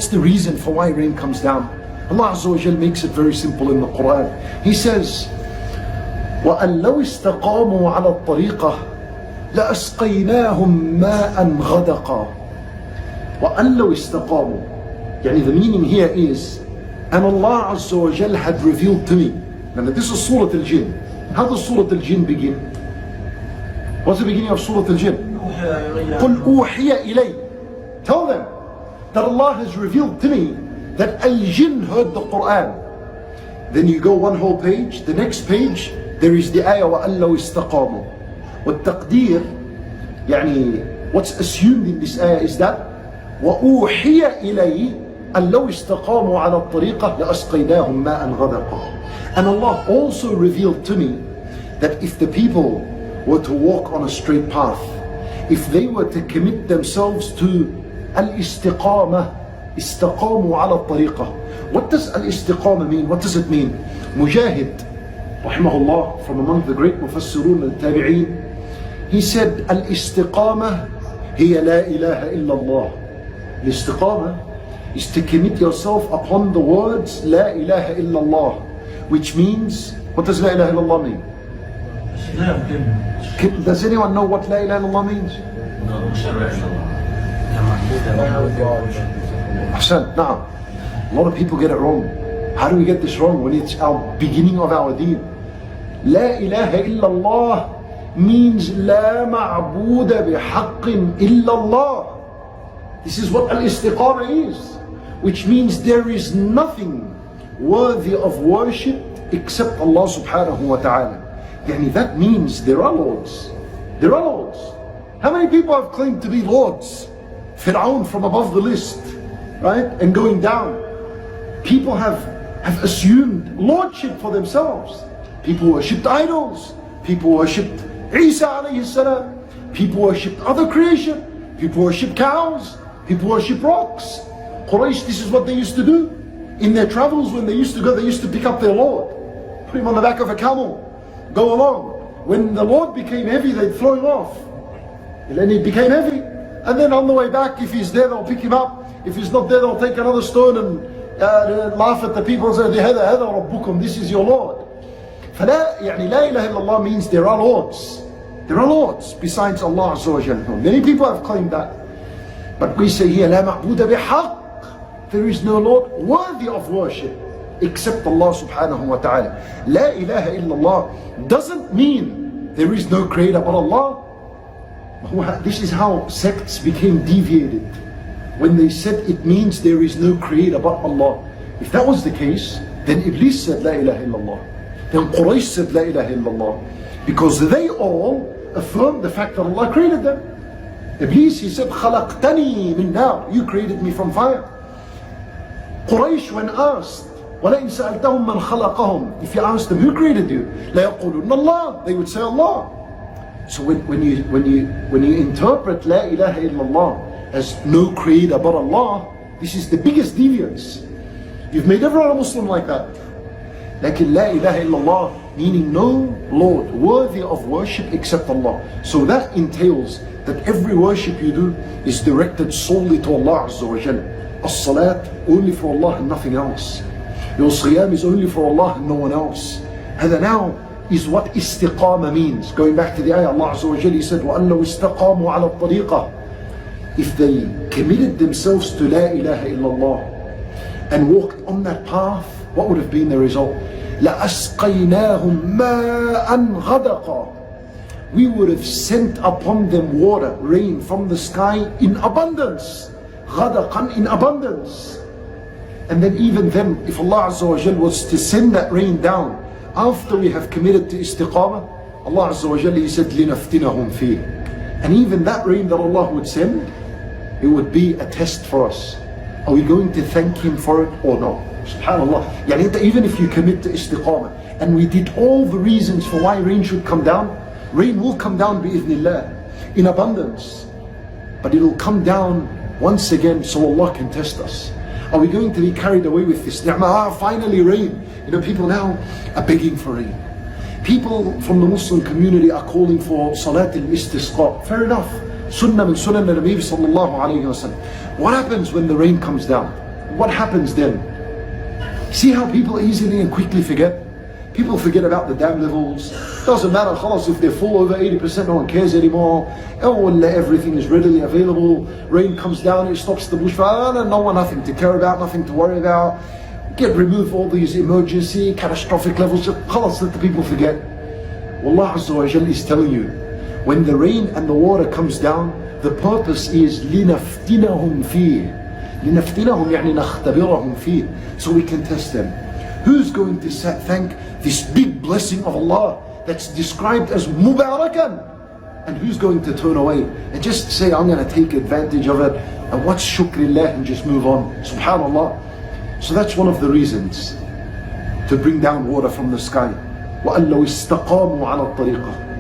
What's the reason for why rain comes down? Allah Azza wa Jal makes it very simple in the Quran. He says, وَأَن لَوْ اسْتَقَامُوا عَلَى الطَّرِيقَةِ لَأَسْقَيْنَاهُمْ مَاءً غَدَقًا. وَأَن لَوْ اسْتَقَامُوا. Yani the meaning here is, and Allah Azza wa Jal had revealed to me. Now this is Surah Al-Jinn. How does Surah Al-Jinn begin? What's the beginning of Surah Al-Jinn? قُلْ أُوحِيَ إِلَيْهِ. Tell them that Allah has revealed to me that Al-Jinn heard the Quran. Then you go one whole page, the next page, there is the ayah وَأَن لَوْ اسْتَقَامُوا. وَالتَّقْدِير, يعني what's assumed in this ayah is that وَأُوحِيَ إِلَيْهِ أَن لَوْ اسْتَقَامُوا عَلَى الطَّرِيقَةِ لَأَسْقَيْنَاهُمْ مَاءً غَدَقًا. And Allah also revealed to me that if the people were to walk on a straight path, if they were to commit themselves to al-istiqamah, istaqamu ala tariqah. What does al-istiqamah mean? What does it mean? Mujahid, rahimahullah, from among the great mufassirun and tabi'een, he said, al-istiqamah hiya la ilaha illallah. Al-istiqamah is to commit yourself upon the words la ilaha illallah, which means, what does la ilaha illallah mean? Does anyone know what la ilaha illallah means? Ahsan, na'am. A lot of people get it wrong. How do we get this wrong when it's our beginning of our deen? La ilaha illallah means la ma'buda bihaqqin illallah. This is what al-istiqamah is, which means there is nothing worthy of worship except Allah subhanahu wa ta'ala. Yani that means there are lords. There are lords. How many people have claimed to be lords? Fir'aun from above the list, right? And going down. People have assumed lordship for themselves. People worshipped idols. People worshipped Isa alayhi salam. People worshipped other creation. People worshipped cows. People worshipped rocks. Quraysh, this is what they used to do. In their travels, when they used to go, they used to pick up their Lord, put him on the back of a camel, go along. When the Lord became heavy, they'd throw him off. And then he became heavy. And then on the way back, if he's there, they'll pick him up. If he's not there, they'll take another stone and laugh at the people and say, هذا ربكم, this is your Lord. فلا, يعني لا إله إلا الله means there are lords. There are lords besides Allah Azza wa Jalla. Many people have claimed that. But we say here, لا معبود بحق. There is no Lord worthy of worship except Allah subhanahu wa ta'ala. La ilaha illallah doesn't mean there is no creator but Allah. This is how sects became deviated. When they said it means there is no creator but Allah. If that was the case, then Iblis said La ilaha illallah. Then Quraysh said La ilaha illallah. Because they all affirmed the fact that Allah created them. Iblis, he said, خَلَقْتَنِي مِن نَارٍ. You created me from fire. Quraysh, when asked, وَلَئِنْ سَأَلْتَهُمْ مَنْ خَلَقَهُمْ, if you asked them, who created you? لَيَقُولُونَ اللَّهِ. They would say Allah. So when you interpret La ilaha illallah as no creator but Allah, this is the biggest deviance. You've made everyone a Muslim like that. Lakin La ilaha illallah meaning no Lord worthy of worship except Allah. So that entails that every worship you do is directed solely to Allah Azza wa Jalla. As-salat only for Allah and nothing else. Your siyam is only for Allah and no one else. هذا now is what istiqamah means. Going back to the ayah, Allah Azza wa Jalla, He said, وَأَنَّ اسْتَقَامُوا عَلَى الطَّرِيقَةِ. If they committed themselves to La ilaha illallah and walked on that path, what would have been the result? لَأَسْقَيْنَاهُمْ مَاءً غَدَقًا. We would have sent upon them water, rain from the sky in abundance. غَدَقًا, in abundance. And then even then, if Allah Azza wa Jalla was to send that rain down after we have committed to istiqamah, Allah Azza wa Jalla, He said, لِنَفْتِنَهُمْ فِيهِ. And even that rain that Allah would send, it would be a test for us. Are we going to thank Him for it or not? SubhanAllah. Yani even if you commit to istiqamah, and we did all the reasons for why rain should come down, rain will come down bi'idhnillah, in abundance. But it will come down once again so Allah can test us. Are we going to be carried away with this ni'mah? Finally rain. You know, people now are begging for rain. People from the Muslim community are calling for Salat al-Istisqa. Fair enough. Sunnah min sunnah al-Nabi sallallahu alayhi wa sallam. What happens when the rain comes down? what happens then? See how people easily and quickly forget? People forget about the dam levels. Doesn't matter, khalas, if they're full over 80%, no one cares anymore. Oh, everything is readily available. Rain comes down, it stops the bushfire. No one, nothing to care about, nothing to worry about. Remove all these emergency, catastrophic levels. Khalas, let the people forget. Wallah Azza wa Jal is telling you, when the rain and the water comes down, the purpose is لِنَفْتِنَهُمْ فِيهِ. لِنَفْتِنَهُمْ يعني نختبرهم فيه. So we can test them. Who's going to thank this big blessing of Allah that's described as mubarakan? And who's going to turn away and just say, I'm going to take advantage of it, and what's shukrillah, and just move on? Subhanallah. So that's one of the reasons to bring down water from the sky. وَأَن لَوْ اسْتَقَامُوا عَلَى الطَّرِيقَةِ